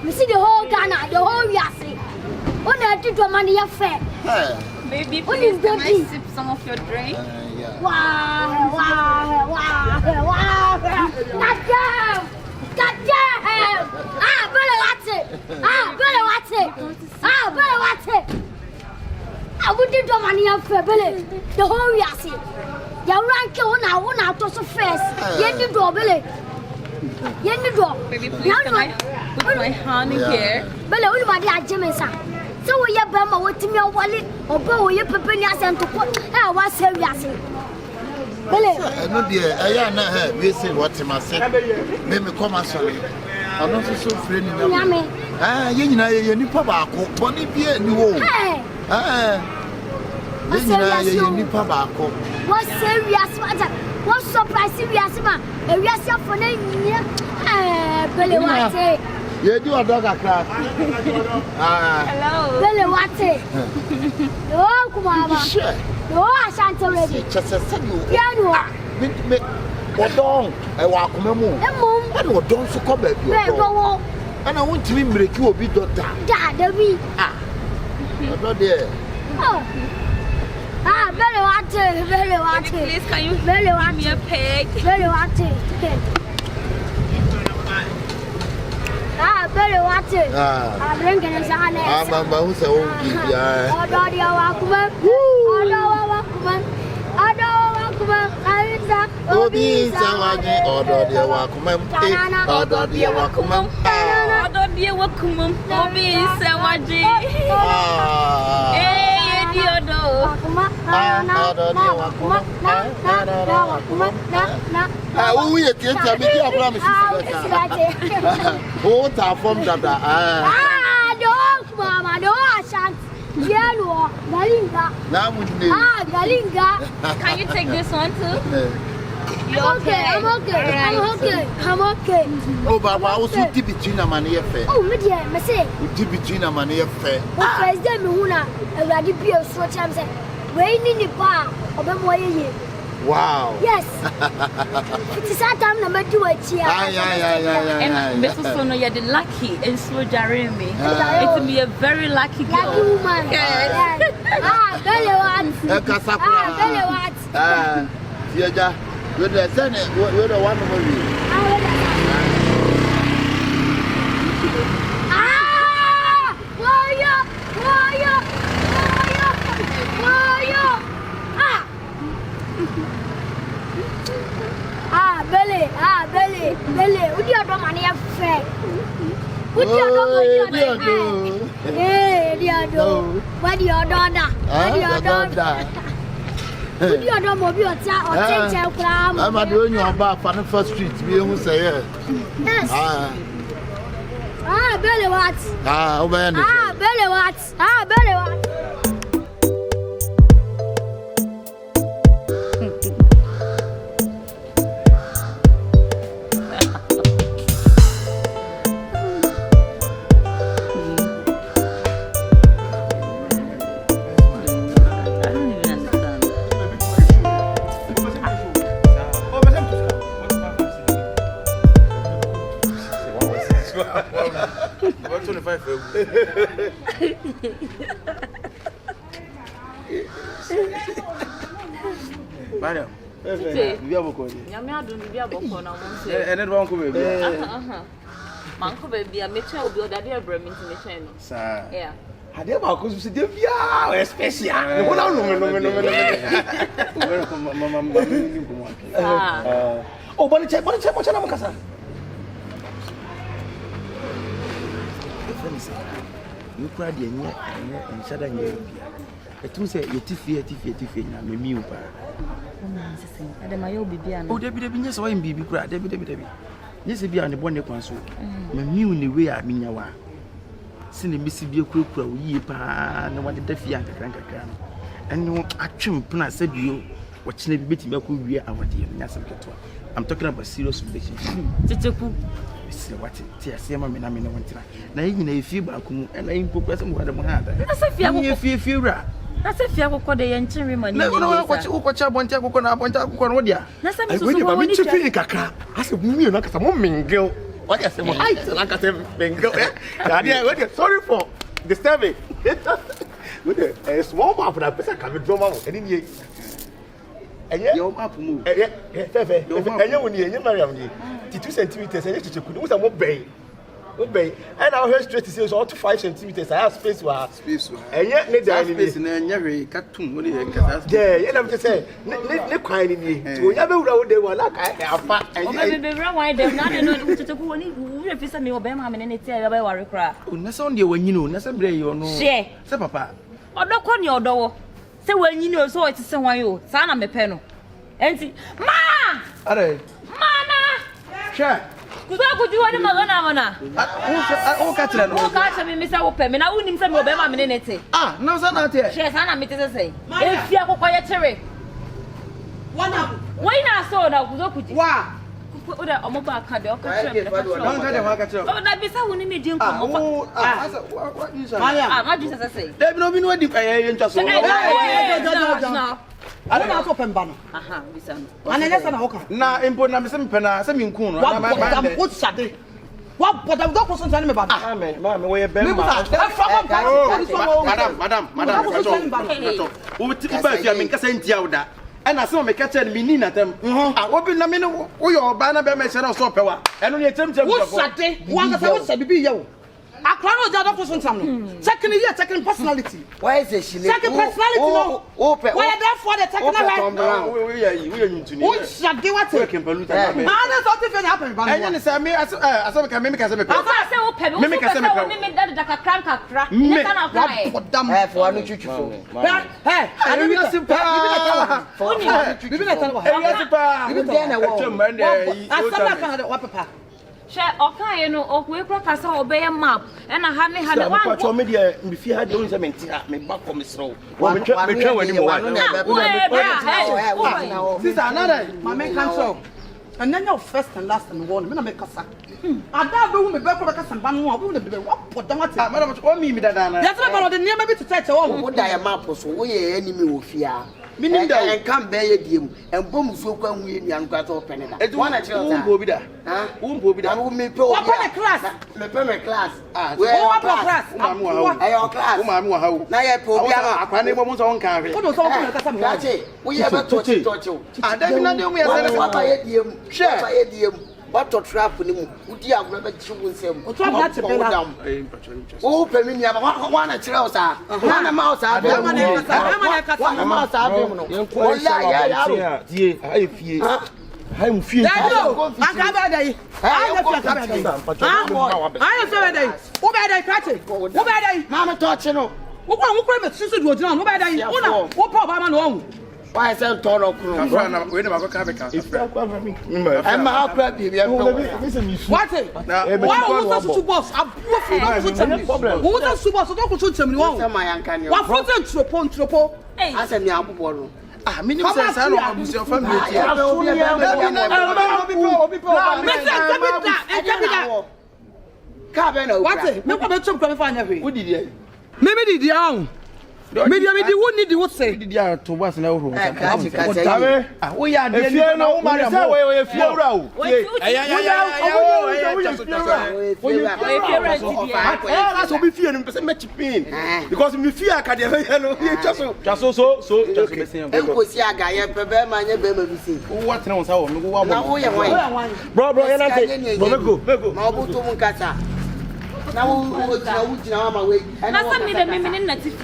We see the whole Ghana, the whole Yasi. What did you money affair? Baby, please, can I sip some of your drink? Wow. Goddamn! Better watch it. I wouldn't do money affair, Billy. The whole Yasi. Your rank one out to so fast. Yen the door, Billy. Baby, please, can I put my hand here? Billy, only my dear Jimmy. So we have Bama with me or wallet or bow your pepinias and to put our serious. No, dear, I am not here. We say what him I said. Let me come as I'm not so friendly. You know, you need Papa, Bonnie Pierre, you won't. You need Papa. What serious matter? What surprise serious man? A yes for name. Billy, what say? You do a dog a class. Hello. Billy, what say? Oh, come on. No, I shan't already. Just a second. Yeah, what dong? I walk my moon. the moon. I don't so come back. And I want to break you a bit of that. The we. I'm not there. Billy, what say? Billy, what say? Please, can you Billy, give what me a peg? Billy, what say? Billy, what say? I'm drinking a sand. I'm a mouse. Oh, Galinga. Can you take this one too? I'm okay. Oh, Baba, I was deep between a man here. Oh, media, Messy. Deep between a man here. First, then, Muna, a radio so chance. Raining in the bar of a way. Wow. Yes. It's a sad time number 2 a cheer. And Mrs. Sono, you're the lucky and so Jeremy. It will be a very lucky girl. Lucky woman. Yes. Belly what? Fiaja, with the Senate, with the one of you. Belly, would you have money affair? Would you have what do your daughter? Would you have mobile or change your clam? I'm doing your bar for the first street. We will say, yes. Belly what? Belly what? Madam, you have a call. Yamia don't be a book on a month. And it won't come. Manco baby, I make sure we'll that dear Bremen to the channel. Sir, Yeah. had you about to see the especially? Oh, but check what's your you cried and shut down your it was a tiffy, and me. Oh, Debbie, yes, I am baby cried, Debbie. Yes, be on the bonnet console. My new in the way I mean, you are. Send a missy be a quick crow, ye pan, and wanted the fianca crank a crown. And you action, Puna said you, watching a bit milk will be our dear Nassam Cato. I'm talking about serious relationship. See what it is, Mamma, and I mean, I want to. Now, even if you back and I import present what I'm having. That's a fear. That's a fear of the entry money. No, what you want to want to go on. That's I went to Kaka. I said, me, like a woman girl. What you say? I tell like I say bingo. Daddy, sorry for disturbing. With a small map that person can be drawn out. And in your map move. And you marry me. 2 centimeters and you could do some obey. And our hair straight is all to 5 centimeters. I have space for space. And yet, space in every cartoon. Yeah, you have to say, look, crying in me. You never know they were like I have fat. And why they're not to go any if it's a new Obama and it's a very cry. That's only when you know, that's a day you know. Say, Papa. Or not on your door. Say when you know, so it's someone you, son of a penny. And see, Ma! Mama! Sure. Could you want to Magana? Oh, catch me, Mr. Open, and I wouldn't send Obama minute. Ah, no, son, not here. She has an amitter to say. If you have a quiet cherry. One up. Why not so now? Could you? Wow. Put a mobile card or catch up. Oh, that is how we need you. Oh, what is I just say? There will be no difference. I don't have open banner. Aha, listen. And I guess I'm okay. Now, import number 7 penna, 7 coon. What Saturday? What? But I've got questions on me about that. Mamma, where you've been. Madam. Who would take about you? I mean, Cassantia. And I saw me catching me in at them. I open a minute. We are banner by myself, so power. And only attempt to what Saturday? One that I was said to be you. I can't know that for some. Second year, second personality. Why is it? Second personality. No. Open. Why are there for the second round? We are what shall do what working polluted? Man, that's what if it happened. I saw me. I saw me. Make us a paper. I say open. Make us a paper. Make that a crank a crack. Make an apply. For them. For a new chief. Hey, I don't know simple. We will tell you. We will tell you. I saw that what papa. Share okay, you know, or we broadcast obey a map, and I had one media if you had doing something, me back from Miss Row. This is another, my main council. And then your first and last and one, I'm going to make a sack. I don't know me back with a some ban one, we will be what put them at Madam, what me that? That's about the name maybe to touch all. What I am up was we enemy will fear. Meaning that I can't bear him and boom so come we young got open it. It's one at your bobida. Won't bobida. Who may put a class. The permanent class. Where are class? Our class. How? Now I put I can't even want on carry. What was all we have a touch you. I don't know me as I share. What to trap him? Would you have never chosen him? Oh, Pemina, one at Chelsea, one a mouse. I don't want a mouse. I'm feeling. I why is that tall? We never got I'm out crap. What? Why was that boss? Who was super? So don't put some my uncle. What was that tropo? I said, ah, minimum says I don't have your family. What? No, I'm some qualifying every. What did you? Maybe did you? Maybe wouldn't need what say did you to was an old room? We are the no matter where if you're out. That's what we fear him much pain because we fear I can't just so I guy, what knows how bro, now we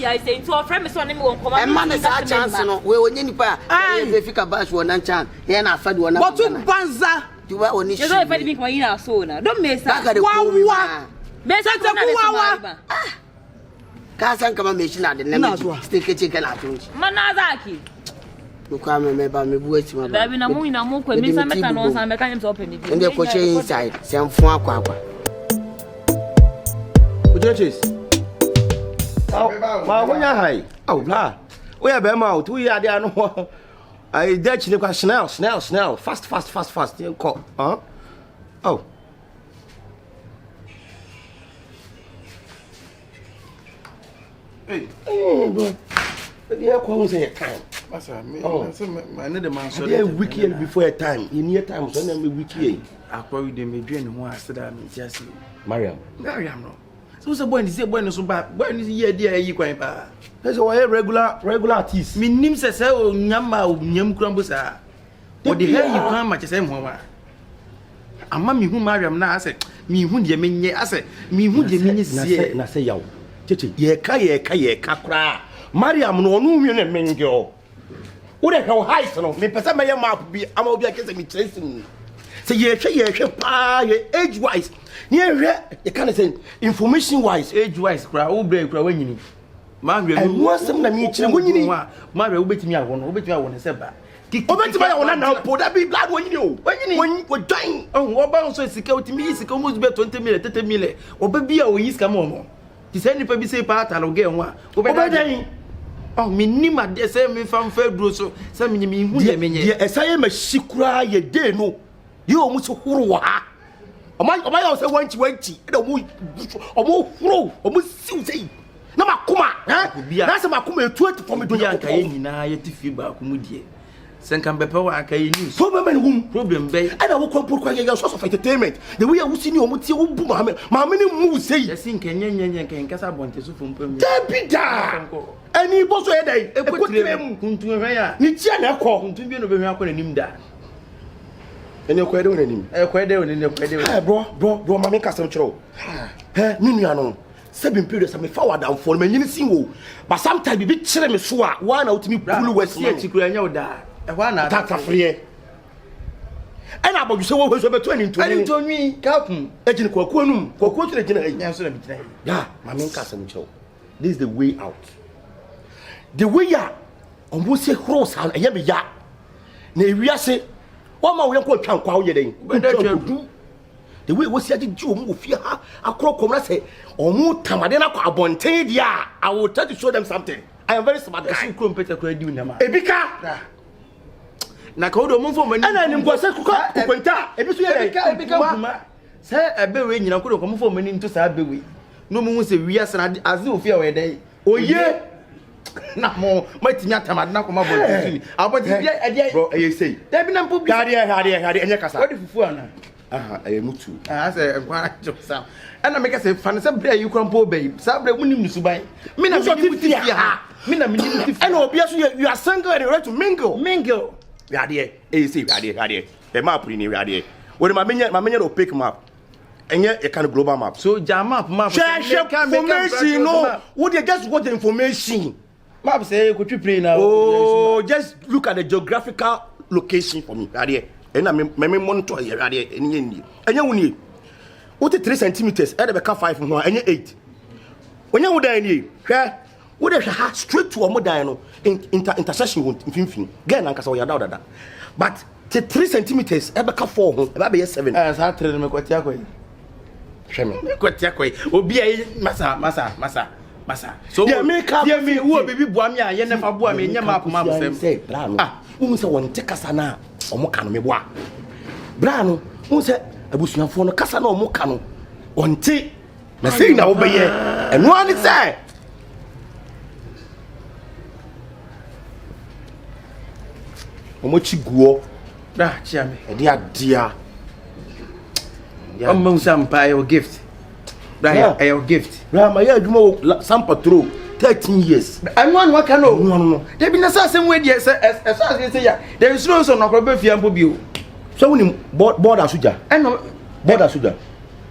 I say to our friend so man is a chance no we only pa e fika bash one chance here na fed one but to banza you were only you don't me for you so na don't mess up wa mess up na ka san kama machine na de na stick chicken na tunji manazaki look am me ba me buachi ma ba bi na mu kwa me san meka no san meka nyem so open it and ko che inside sem fu akwa Judges. Ma wonya hai. Oh blah. We are be mouth. We are there no. I Dutch ne kwa snell. Fast. You call. Huh? Oh. Hey. Oh, bro. But you call say time. Masa, I need a man so they weekend before a time. In near time, so then we weekend. I probably didn't be doing one. I said, I'm just Mariam. no. So what's the boy? Is boy so bad? Boy is here, dear, you quite bad. That's why regular artist. Me name says, oh, Nyam Crumbusa. What the hell you come at the same woman? A mammy who Mariam now said, me who you mean, I said, me who you mean is here. And I say, yo, Chichi, ye kakra. Mariam no and mengo. What the hell height no? Me person my map be am obi akese me tracing. Say ye pa age wise. Near you can say information wise, age wise, cry, oh, break, cry when you need. Margaret, and once some na me chere when you need. Margaret, obey me, I want to say back. Obey me, I want now, put that be blood when you when you dying. Oh, what about so security me is almost be 20 million, 30 million. Obey or is come on. This any baby say part, I'll get one. Obey dying. Oh, me nima de say me fam fedro so say me hu ye me ye esay ma shikura ye de no ye o mu so horo ha o my say wanchi e o mu horo o mu siu say na makoma na say makoma e 20 for me do ya kan nyina ye tifi ba ko mu die sen kan bepe wa kan ye news problem be and I will come pour kwa source of entertainment the way you see ni o mu tie o bu ma me ni mu say yes nkan nyen kan kasa bonte so fo mpam Dabida ani boso e dai e kotrem kuntun hwan ya ni tia na ekọ kuntun bi no be hwan akọ nanim da ene ekọ ede onanim ekọ ede onanim ekọ ede hey bro mama ka sem chiro he mi nua no seven periods am forward and for me nyini sin wo but sometimes bi kire me so a wa na utimi pull west ye tikura nya oda e hwa na tata free ena abodu se wo so beto ani ntoni kapun ejini kwaku anum kwaku tire gina nya so na bitira ya mama ka sem chiro this is the way out. The way ya almost say cross and ya be ya na ewiase o ma wo yanko twa nkwa wo yeden the way we see ji o mu ofie ha akrokom na say o mu tamade na kwa abonten dia I will try to show them something. I am very smart guy. Sin krom peta kwa di unama ebika na ka odo mu fo mani ana ni ngwa se kwanta ebi so ye ebika kuma se ebewe nyina ko do ko mu fo mani nto sa abewe no mu hu se wiase na azi ofie a we den oye na mo matimi atamade na koma bo tuni aboti bia ade bro e say da bi na mpo bi hade enye kasa what fufu ana aha e mutu say nkwa josa ana make say fan say bra yi krampo be sa bra munim ni suban me na me ti ha me na me ni ti and obi so you are single and ready to mingle hade e say hade e map ni hade we ma menya do pick map enye e kind global map so jam map share information no what they just got the information map say go to play now oh just look at the geographical location for me hade e na me monitor here hade enye wuni what 3 centimeters e dey be ka 5 ho enye 8 onye wo dan ni hwe wo dey ha straight to omo dan no intersection wo mfimfini get na nkasa wo ya da but 3 centimeters e be ka 4 ho e ba be 7 sa 3 me kwatia kwai hweme kwatia kwai obi ai masa so yeah me wo bibi bua me a ye nefa bua me nya map sem wo se won te kasa na omo ka no me bua bra no wo se abusuafo no kasa na omo ka no won te na sei na wo be ye eno ani se omo chi guo bra chia me e dia dia I'm going to buy your gift. Right, your gift. Right, my adwuma some patrol 13 years. I want what can no. There be na same way there as say ya. There is no so no go be fiambo bi o. So when border suja. I know border suja.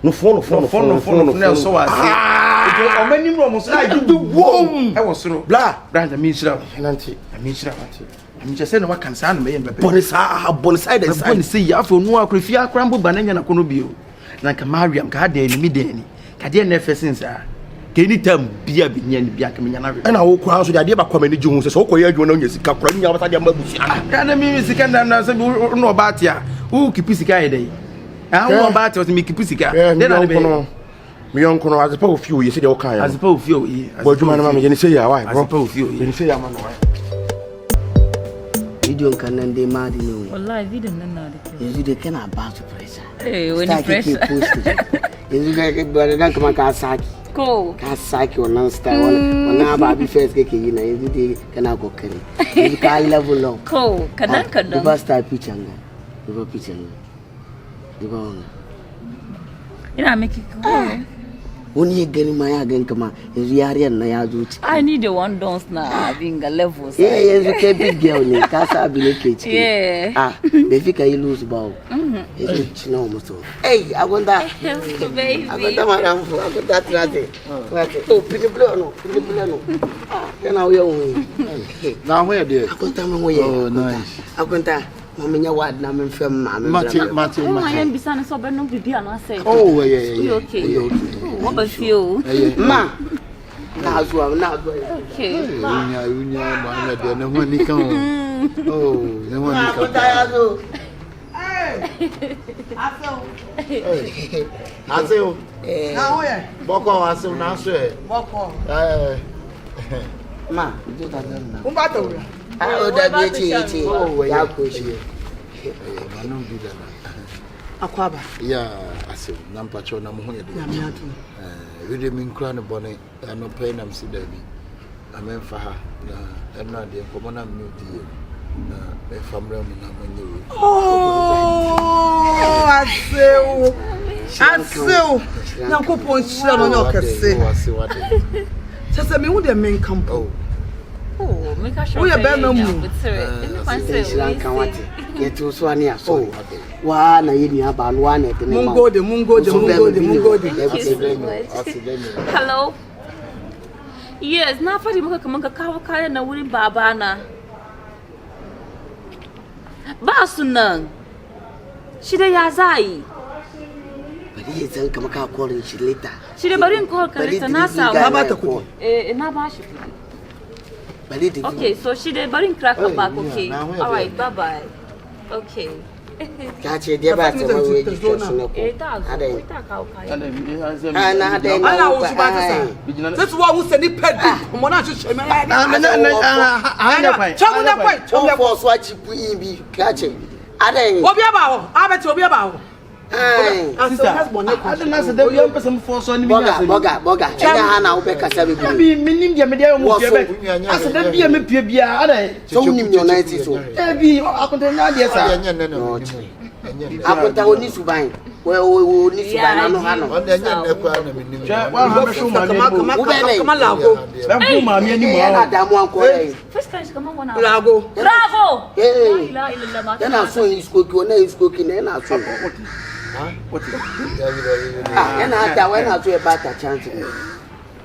No phone. So was say. O many room so I do wom. I was so. Blah. Brand me shira. Nanti. Me shira. I'm just saying what can sound me. Bonside and side. Say ya for no akrofia krambo bananya na kono bi o. Na ka Mariam ka de ni mi de ni. Ka de na fesin sa. Ka anytime bia bi nya ni bia ka menya na we. Na wo kura so de ba kwamani ji hu se so koye adwo na nya sika kura nya bata de mabusi. Ka na mi sika na se no ba tia. Wo kipi sika ye dey. Ah wo ba tia o mi kipi sika. De na be. Mi yon kono azepa ofie o ye se de o kan ya. Azepa ofie o ye. Bo adwuma na ma me ye ni se ya why bro. Azepa ofie o ye. Ni se ya ma no why. Video can then mad no. Wallahi video nan na Is it can about to pressure. When you pressure. Is it but then come on Saki. Cool. Can cycle non-style. When I buy first cake, you know, every day can I go carry. You can level up. Cool. Kadan. The best type picture. The picture. The go. You know, make it cool. Only again, my again, come on. Is we are in Naya Duty. I need the one dance now, being a level. Yeah, you can't be girl. Casa be like Yeah. Ah, they think I lose bow. It's no more so. Hey, I want that. Baby. I got that, madam. I got that latte. Oh, pretty blue, no. Pretty blue. Can I will. Now where dear? I got them away. Oh, nice. I got that. Mamma, what? I'm from Matthew. I am beside so but no baby and I say. Oh, yeah. Okay. What about you? Ma. Now, Okay. Mohammed, no one come. Oh, no one come. I say, Boko, I say, now, sir. Boko. Ma, do that now. Oh, that bitch. Oh, yeah, push it. Akwaba. Yeah, I say, Nampacho, Namuya. Really mean crown bonnet, and no pain, I'm see Debbie. I meant for her, and not the common new deal. If I'm running, I'm new. Oh, I see. Now, go on, shut on your cassette. I see what it Just a minute, the main company. Oh, make a show. We are better than you. Get to Swania. So, one, I didn't have one at the Mungo. Hello. Yes, now for the Maka Kawaka and a wooden babana. Basunang. She de Yazai. But he is a Kamaka calling she later. She de Barin call Nasa. Okay, so she de Barin crack back. Okay. All right, bye bye. Okay. Catch it, dear, but that's why we send it pet.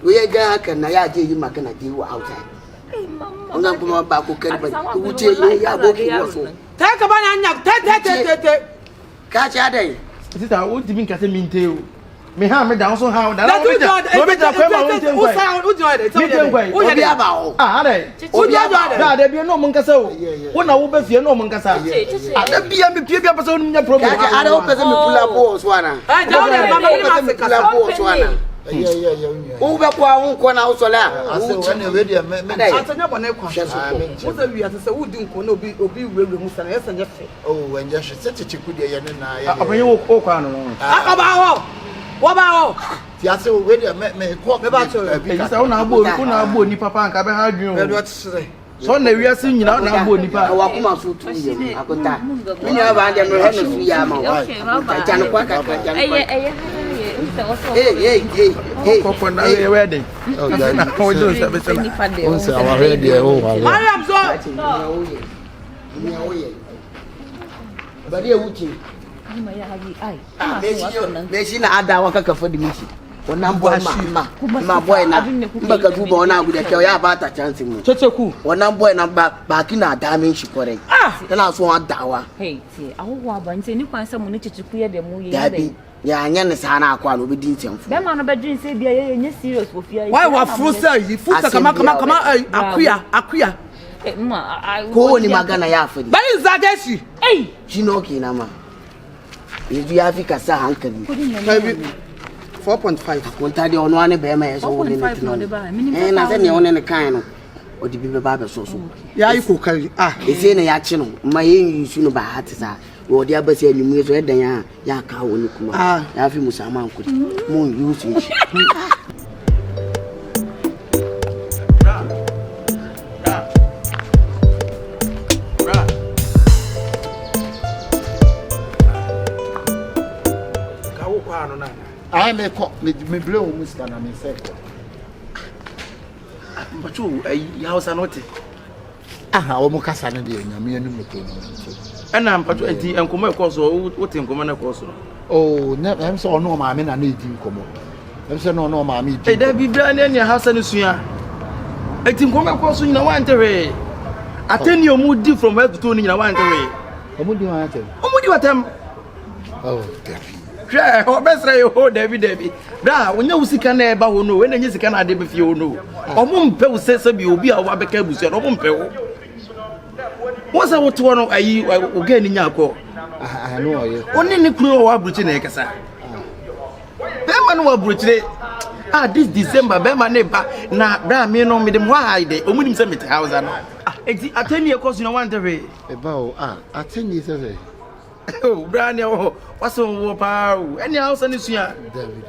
we are going to get you outside. I'm not going back to carry, but you take a banana. Catch a day. This I won't even catch a mintail. Me have me down so how that I be no Moncaso. When I will be no Moncasa. I be a person in the program. I don't person pull up balls, one. I don't know. Over one house or that. I said, when you're ready, I never know. What we have to say, who didn't know be Musa and Jeffrey. Oh, when you should set it, you could get in. I what about yes, already I met me. What about you? It's on our board, Papa and Cabin. So we are seeing out now, Bonipa. I walk my foot to you. I could die. We have had them wedding. Machine ada wakaka for the mission. Onambo ma boy na mbaka tu bo na gude ke ya ba ta chance mu. Checheku. Onambo na ba kina damage shikore. Tana so adawa. Hey, see, awo aba nse ni kwansa mu ne checheku ye de mu ye. Dabi. Ya anya ne sana akwa no be din tiamfo. Be ma no be dream say bia ye nye serious for fear. Why wa fru say futa kama akuya. Eh ma ko ni magana ya afadi. Bari zageshi. Hey, Jinoki na ma. If Africa sa hankali 4.5 konta de ono ane be ma yeso woni ne tino na se ne woni ne kan no odi bi be ba be so ya yi kokari ese ne ya chi no ma yen yusu no ba hatisa odi abasi animu yeso edan ya ka woni kuma ya fi musama ankuri mo yusu pa no na I me ko me blow muska na me say mpacho ya Hausa no te aha o mu kasa no de nyame anu me ko no ana mpacho enti enkomo e ko so wo te enkomo na ko so oh na em so no ma me na na edi enkomo em so no ma me edi da biblia na nya Hausa no sua enti enkomo e ko so nyina wan tere ateni omu di from head to toe nyina wan tere omu di wan tere omu di watam oh hwɛ obesra yo ho David bra wonya usika na eba ho no we na nya sika na ade be fie ho no omo mpe wo sese bi obi a wo abeka abusu no omo mpe wo wo sa wo to no ayi o ga ni nya akọ no oye oni ni kuro wa abruchi na ekasa be ma no wa abruchi this December be ma na ba na bra me no me dem ho haide omunim se mete house no enti ateni ekosu na wan tere eba o ateni se oh brand oh waso wo pa any house ni sua David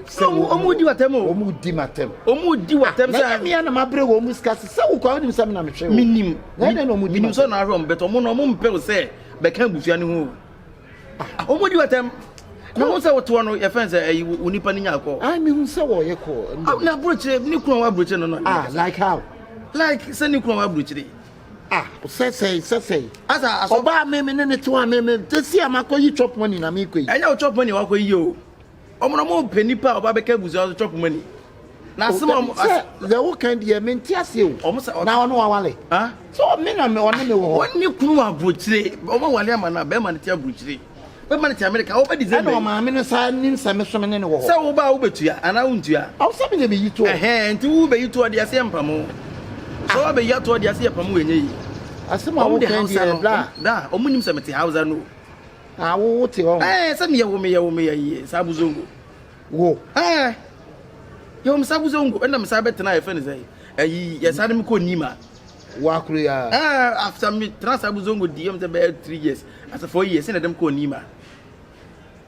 so omudi watem omudi matem say me na mabre wo muska se wo kwa onim sam na me hwe minim na omudi minim so na ahwe mbeto mo no mo mpe se be kan bufia ni ho omudi watem na mo se woto no ye fence ayi onipa ni nya akọ me hu se wo ye ko na broche ni kunu wa broche no like how like se ni kunu wa broche say asa oba me ne to me tesi amakoyi chop money na me koi anya chop money wa koyi o omo mo penipa oba be ka buzu chop money na sema the wo kan dia me ntiase o omo sa na ono wale so me na me one me wo oni kunu wa brochire omo wale ama na be ma ne tia brochire be ma ne tia America wo be December na ma me no sa nim sa me so me ne wo se wo ba wo betua ana wo ntua aw sa me ne be yito nti wo be yito ade ase empamo so be yato ade ase empamo enye yi asema wo kan dia bla da omunim se mete house no wo te ho se me ye yi sabuzongo wo yo msabuzongo enda msabetena ye fene sai ye sade me ko nima wa kuru ya after me transabuzongo di yom te be 3 years as 4 years enda dem ko nima